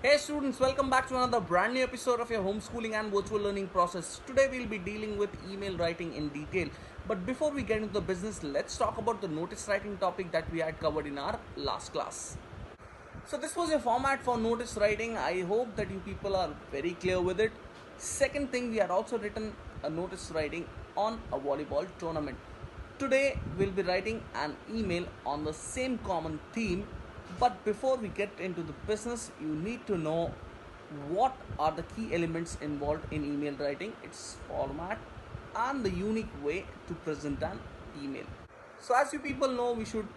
Hey students, welcome back to another brand new episode of your homeschooling and virtual learning process. Today we'll be dealing with email writing in detail. But before we get into the business, let's talk about the notice writing topic that we had covered in our last class. So this was your format for notice writing. I hope that you people are very clear with it. Second thing, we had also written a notice writing on a volleyball tournament. Today we'll be writing an email on the same common theme, but before we get into the business, you need to know what are the key elements involved in email writing, its format, and the unique way to present an email. So as you people know, we should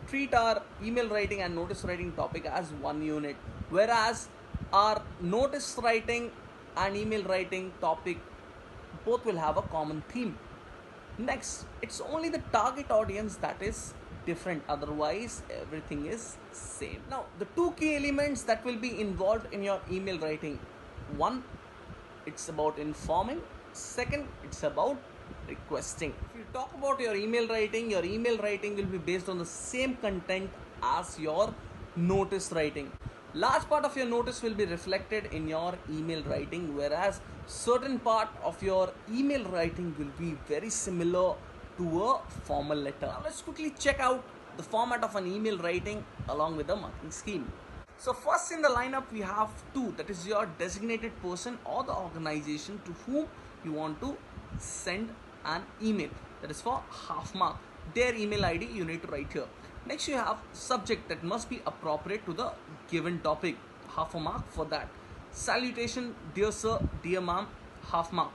treat our email writing and notice writing topic as one unit, whereas our notice writing and email writing topic both will have a common theme. Next, it's only the target audience that is different, otherwise everything is same. Now the two key elements that will be involved in your email writing: one, it's about informing; second, it's about requesting. If you talk about your email writing will be based on the same content as your notice writing. Large part of your notice will be reflected in your email writing, whereas certain part of your email writing will be very similar to a formal letter. Now let's quickly check out the format of an email writing along with the marking scheme. So first in the lineup we have two, that is your designated person or the organization to whom you want to send an email. That is for half mark. Their email ID you need to write here. Next you have subject that must be appropriate to the given topic, half a mark for that. Salutation, dear sir, dear ma'am, half mark.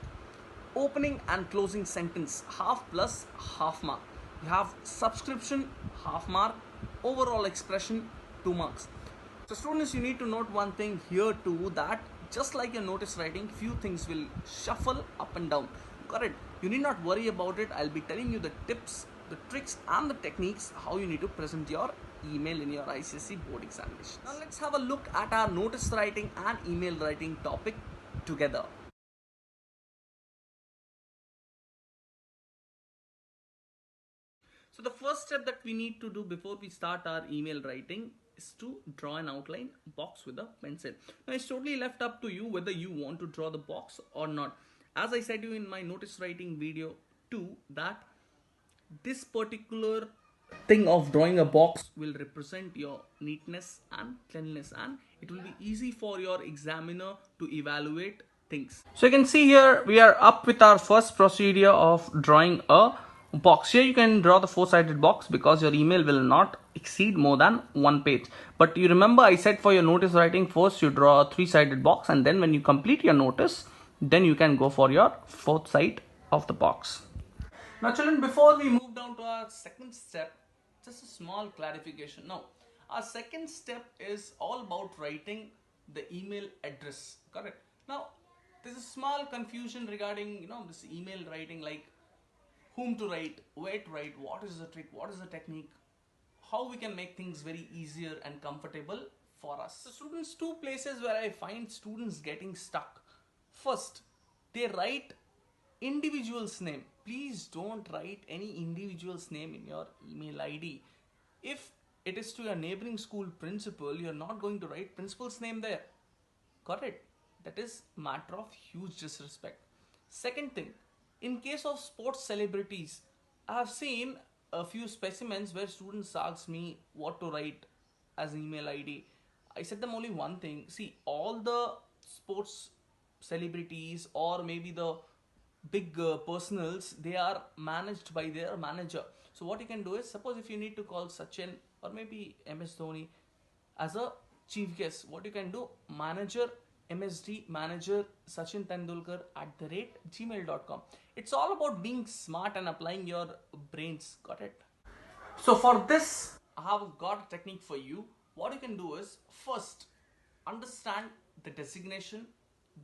Opening and closing sentence, half plus half mark. You have subscription, half mark. Overall expression, 2 marks. So students, you need to note one thing here too, that just like your notice writing, few things will shuffle up and down. Correct? You need not worry about it. I'll be telling you the tips, the tricks and the techniques how you need to present your email in your ICSE board examination. Now let's have a look at our notice writing and email writing topic together. So the first step that we need to do before we start our email writing is to draw an outline box with a pencil. Now it's totally left up to you whether you want to draw the box or not. As I said to you in my notice writing video too, that this particular thing of drawing a box will represent your neatness and cleanliness, and it will be easy for your examiner to evaluate things. So you can see here we are up with our first procedure of drawing a box. Here you can draw the four-sided box because your email will not exceed more than one page. But you remember I said for your notice writing, first you draw a three-sided box, and then when you complete your notice, then you can go for your fourth side of the box. Now children, before we move down to our second step, just a small clarification. Now, our second step is all about writing the email address, correct? Now, there's a small confusion regarding, this email writing, like whom to write, where to write, what is the trick, what is the technique, how we can make things very easier and comfortable for us. So students, two places where I find students getting stuck. First, they write individual's name. Please don't write any individual's name in your email ID. If it is to your neighboring school principal, you're not going to write principal's name there. Correct? That is matter of huge disrespect. Second thing, in case of sports celebrities, I have seen a few specimens where students ask me what to write as email ID. I said them only one thing. See, all the sports celebrities or maybe the big personals, they are managed by their manager. So what you can do is, suppose if you need to call Sachin or maybe MS Dhoni as a chief guest, what you can do, manager MSD, manager Sachin Tendulkar @gmail.com. It's all about being smart and applying your brains. Got it? So for this, I have got a technique for you. What you can do is, first understand the designation,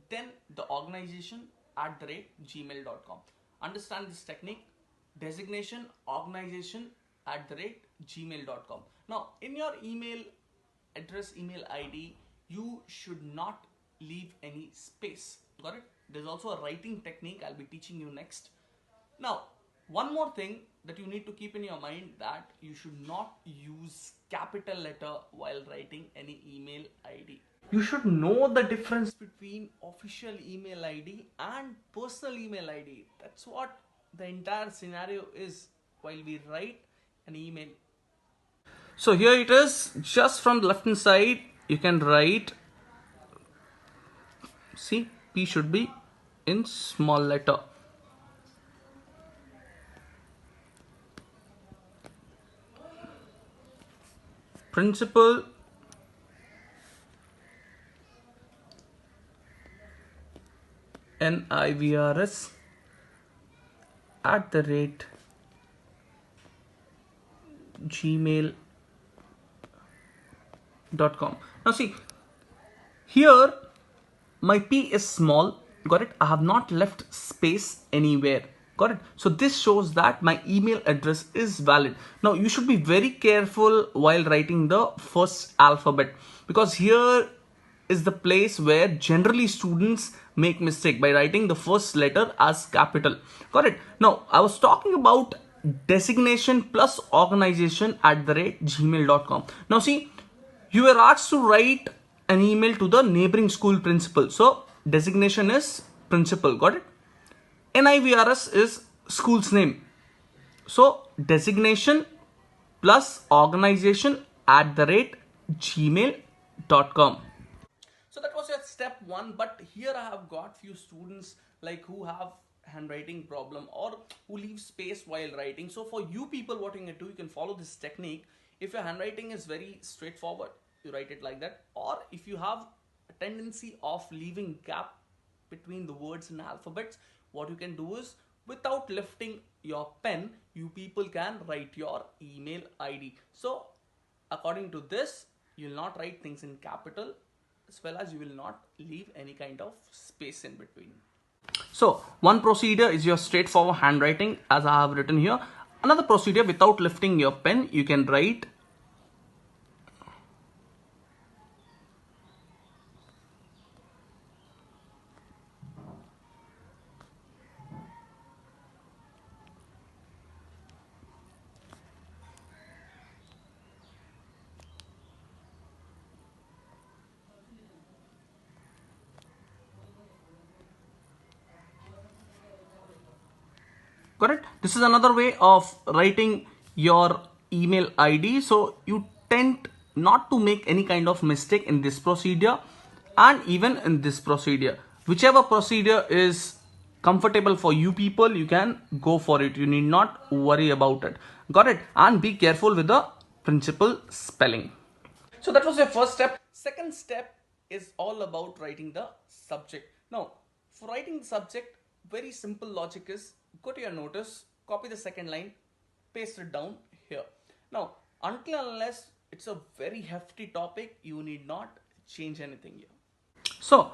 then the organization @gmail.com. Understand this technique: designation, organization @gmail.com. Now in your email address, email ID, you should not leave any space. Got it? There's also a writing technique I'll be teaching you next. Now, one more thing, that you need to keep in your mind that you should not use capital letter while writing any email ID. You should know the difference between official email ID and personal email ID. That's what the entire scenario is while we write an email. So here it is, just from the left hand side you can write, see, P should be in small letter. Principal NIVRS @ gmail.com. Now see, here my P is small, got it? I have not left space anywhere, got it? So this shows that my email address is valid. Now you should be very careful while writing the first alphabet, because here is the place where generally students make mistake by writing the first letter as capital, got it? Now I was talking about designation plus organization @ gmail.com. Now see, you were asked to write an email to the neighboring school principal. So designation is principal, got it? NIVRS is school's name. So designation plus organization @gmail.com. So that was your step one, but here I have got few students like who have handwriting problem or who leave space while writing. So for you people, what you can do, you can follow this technique. If your handwriting is very straightforward, you write it like that. Or if you have a tendency of leaving gap between the words and alphabets, what you can do is, without lifting your pen, you people can write your email ID. So according to this, you will not write things in capital, as well as you will not leave any kind of space in between. So one procedure is your straightforward handwriting as I have written here. Another procedure, without lifting your pen, you can write correct. This is another way of writing your email ID. So you tend not to make any kind of mistake in this procedure and even in this procedure. Whichever procedure is comfortable for you people, you can go for it. You need not worry about it. Got it? And be careful with the principal spelling. So that was your first step. Second step is all about writing the subject. Now, for writing the subject, very simple logic is, go to your notice, copy the second line, paste it down here. Now, until and unless it's a very hefty topic, you need not change anything here. So,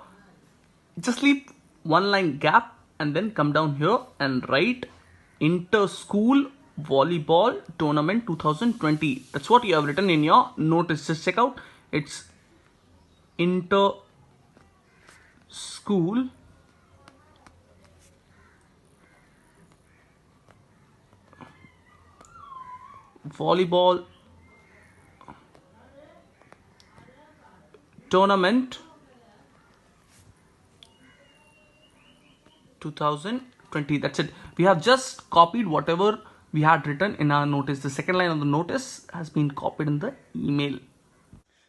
just leave one line gap and then come down here and write inter-school volleyball tournament 2020. That's what you have written in your notice. Just check out. It's inter-school volleyball tournament 2020. That's it. We have just copied whatever we had written in our notice. The second line of the notice has been copied in the email.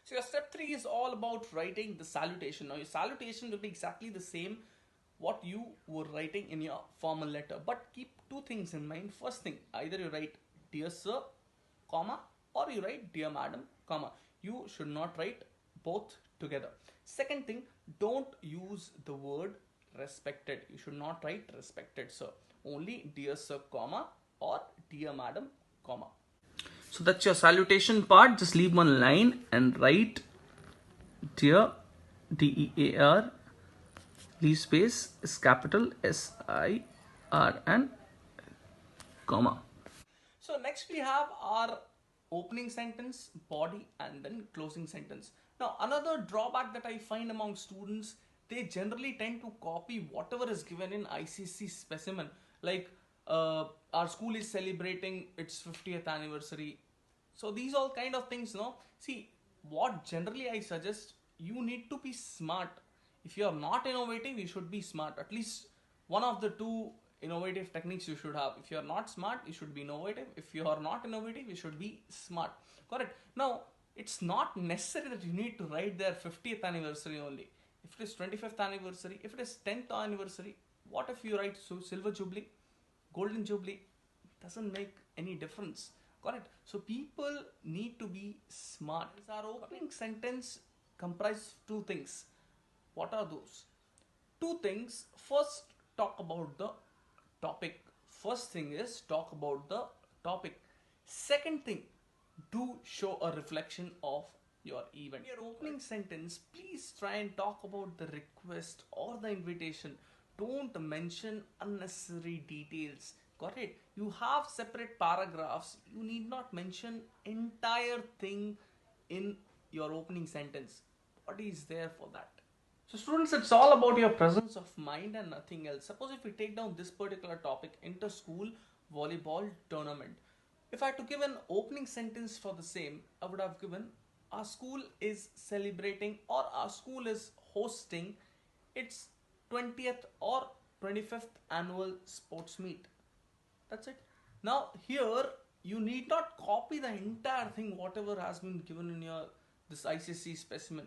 So your step 3 is all about writing the salutation. Now your salutation will be exactly the same what you were writing in your formal letter, but keep two things in mind. First thing, either you write dear sir, comma, or you write dear madam, comma. You should not write both together. Second thing, don't use the word respected. You should not write respected sir. Only dear sir, comma, or dear madam, comma. So that's your salutation part. Just leave one line and write dear, DEAR, leave space is capital SIR, comma. So next we have our opening sentence, body, and then closing sentence. Now another drawback that I find among students, they generally tend to copy whatever is given in ICSE specimen. Like our school is celebrating its 50th anniversary. So these all kind of things, no? See, what generally I suggest, you need to be smart. If you are not innovative, you should be smart. At least one of the two innovative techniques you should have. If you are not smart, you should be innovative. If you are not innovative, you should be smart. Correct? Now, it's not necessary that you need to write their 50th anniversary only. If it is 25th anniversary, if it is 10th anniversary, what if you write silver jubilee, golden jubilee? Doesn't make any difference. Correct? So people need to be smart. Our opening sentence comprises two things. What are those? Two things. First, talk about the topic. First thing is talk about the topic. Second thing, do show a reflection of your event. In your opening sentence, please try and talk about the request or the invitation. Don't mention unnecessary details. Got it? You have separate paragraphs. You need not mention entire thing in your opening sentence. What is there for that? So students, it's all about your presence of mind and nothing else. Suppose if we take down this particular topic, inter-school volleyball tournament. If I had to give an opening sentence for the same, I would have given, our school is celebrating or our school is hosting its 20th or 25th annual sports meet. That's it. Now here you need not copy the entire thing whatever has been given in your this ICSE specimen.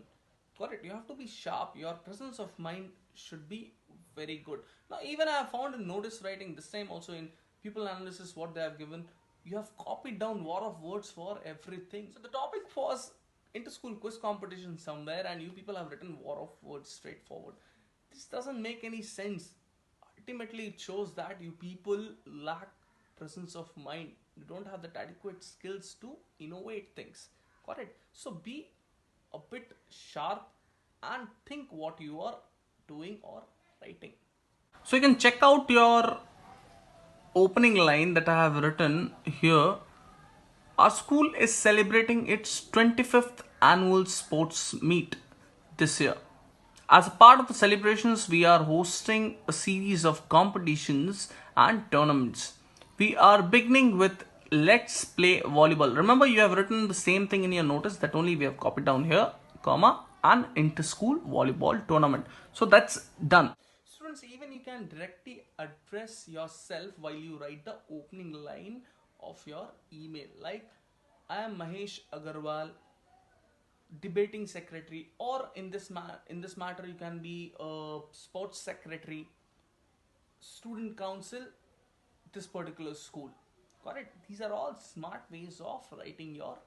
Correct. You have to be sharp. Your presence of mind should be very good. Now even I have found in notice writing this time also in pupil analysis what they have given. You have copied down war of words for everything. So the topic was inter-school quiz competition somewhere and you people have written war of words straightforward. This doesn't make any sense. Ultimately it shows that you people lack presence of mind. You don't have that adequate skills to innovate things. Got it? So be a bit sharp and think what you are doing or writing. So you can check out your opening line that I have written here. Our school is celebrating its 25th annual sports meet this year. As a part of the celebrations, we are hosting a series of competitions and tournaments. We are beginning with Let's Play Volleyball. Remember, you have written the same thing in your notice that only we have copied down here, comma, and inter-school volleyball tournament. So that's done. Students, even you can directly address yourself while you write the opening line of your email. Like, I am Mahesh Agarwal, debating secretary, or in this matter you can be a sports secretary, student council, this particular school. Got it? These are all smart ways of writing your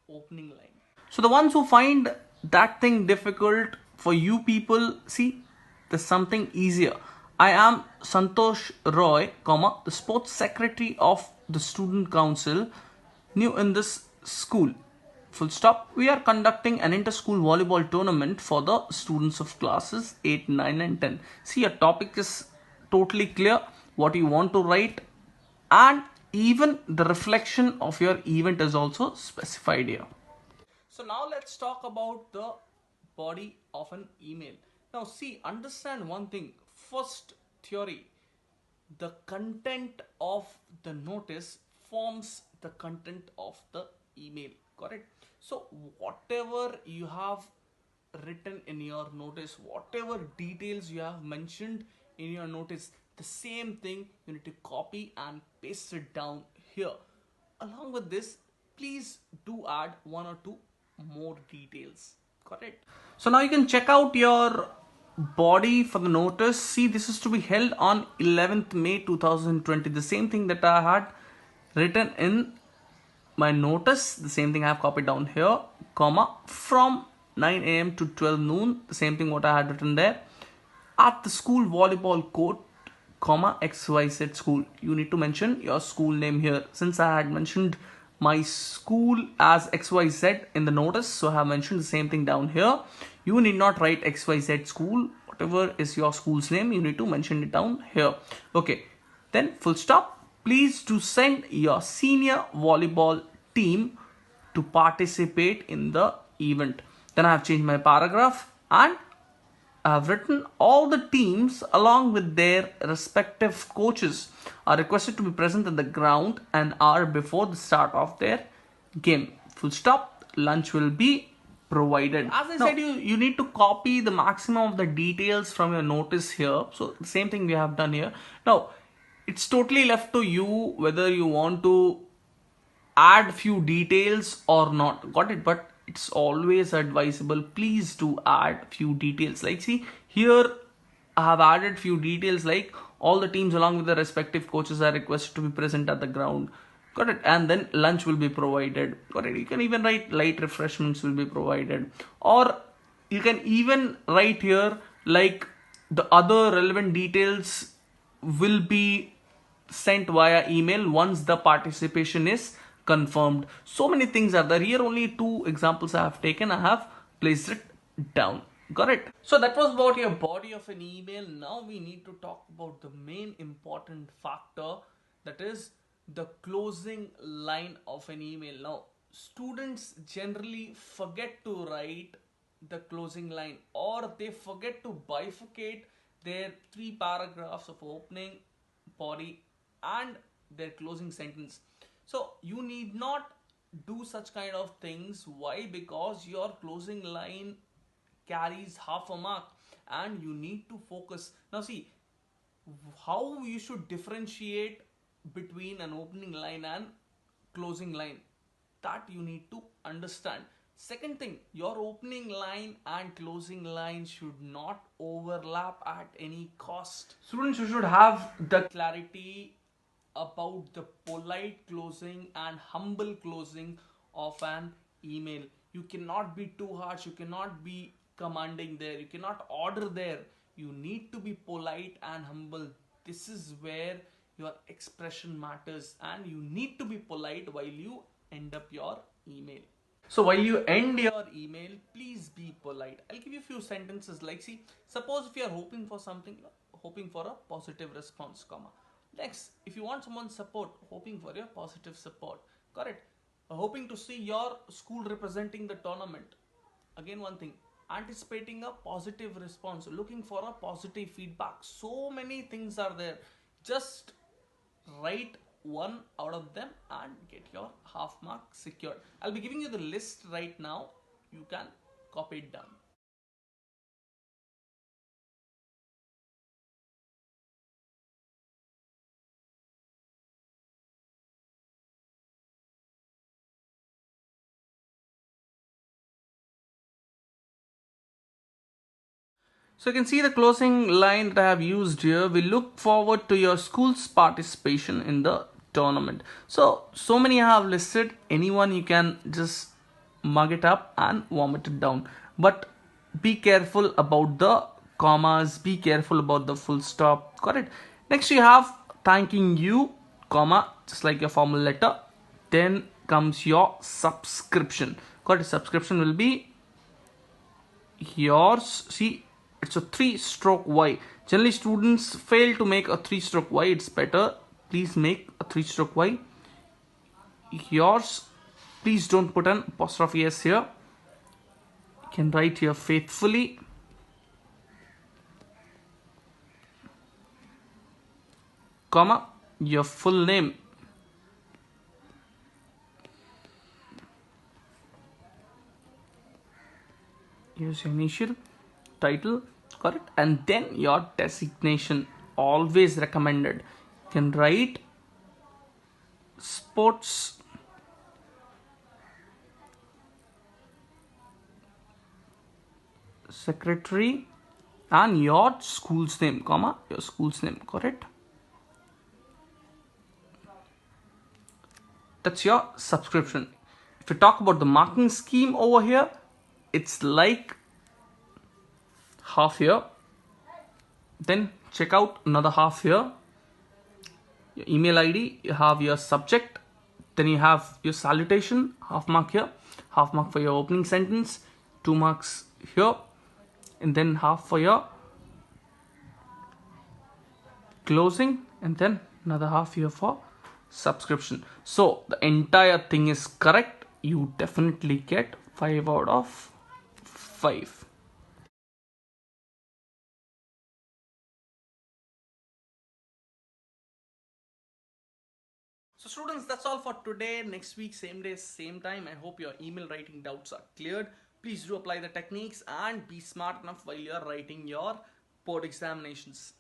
opening line. So the ones who find that thing difficult, for you people, see, there's something easier. I am Santosh Roy, comma, the sports secretary of the student council, new in this school. Full stop. We are conducting an inter-school volleyball tournament for the students of classes 8, 9 and 10. See, your topic is totally clear, what you want to write, and even the reflection of your event is also specified here. So now let's talk about the body of an email. Now see, understand one thing. First theory, the content of the notice forms the content of the email. Correct? So whatever you have written in your notice, whatever details you have mentioned in your notice, the same thing you need to copy and paste it down here. Along with this, please do add one or two more details. Correct? So now you can check out your body for the notice. See, this is to be held on 11th May 2020. The same thing that I had written in my notice, the same thing I have copied down here, comma, from 9 a.m. to 12 noon, the same thing what I had written there, at the school volleyball court, comma, XYZ school. You need to mention your school name here. Since I had mentioned my school as XYZ in the notice, so I have mentioned the same thing down here. You need not write XYZ school. Whatever is your school's name, you need to mention it down here. Okay, then full stop. Please do send your senior volleyball team to participate in the event. Then I have changed my paragraph and I've written all the teams along with their respective coaches are requested to be present at the ground an hour before the start of their game. Full stop. Lunch will be provided. As I said, you need to copy the maximum of the details from your notice here. So the same thing we have done here. Now, it's totally left to you whether you want to add few details or not. Got it? But it's always advisable, please do add few details. Like, see here I have added few details like all the teams along with the respective coaches are requested to be present at the ground. Got it? And then lunch will be provided. Got it? You can even write light refreshments will be provided, or you can even write here like the other relevant details will be sent via email once the participation is confirmed. So many things are there. Here only two examples I have taken. I have placed it down. Got it? So that was about your body of an email. Now we need to talk about the main important factor, that is the closing line of an email. Now students generally forget to write the closing line, or they forget to bifurcate their 3 paragraphs of opening, body and their closing sentence. So you need not do such kind of things. Why? Because your closing line carries half a mark and you need to focus. Now see how you should differentiate between an opening line and closing line, that you need to understand. Second thing, your opening line and closing line should not overlap at any cost. Students, you should have the clarity about the polite closing and humble closing of an email. You cannot be too harsh, you cannot be commanding there, you cannot order there. You need to be polite and humble. This is where your expression matters, and you need to be polite while you end up your email. So while you end your email, please be polite. I'll give you a few sentences like, see, suppose if you are hoping for something, hoping for a positive response, comma. Next, if you want someone's support, hoping for your positive support. Correct? Hoping to see your school representing the tournament. Again, one thing, anticipating a positive response, looking for a positive feedback. So many things are there. Just write one out of them and get your half mark secured. I'll be giving you the list right now. You can copy it down. So you can see the closing line that I have used here. We look forward to your school's participation in the tournament. So many I have listed. Anyone you can just mug it up and vomit it down. But be careful about the commas. Be careful about the full stop. Got it? Next you have thanking you, comma, just like your formal letter. Then comes your subscription. Got it? Subscription will be yours. See, it's a 3-stroke Y. Generally students fail to make a 3-stroke Y. It's better, please make a 3-stroke Y. Yours, please don't put an apostrophe S here. You can write here faithfully, comma, your full name. Here's your initial, title, correct, and then your designation, always recommended. You can write sports secretary and your school's name, comma, your school's name, correct. That's your subscription. If you talk about the marking scheme over here, it's like half here, then check out another half here, your email ID, you have your subject, then you have your salutation, half mark here, half mark for your opening sentence, 2 marks here, and then half for your closing, and then another half here for subscription. So the entire thing is correct. You definitely get 5 out of 5. students, that's all for today. Next week, same day, same time. I hope your email writing doubts are cleared. Please do apply the techniques and be smart enough while you are writing your board examinations.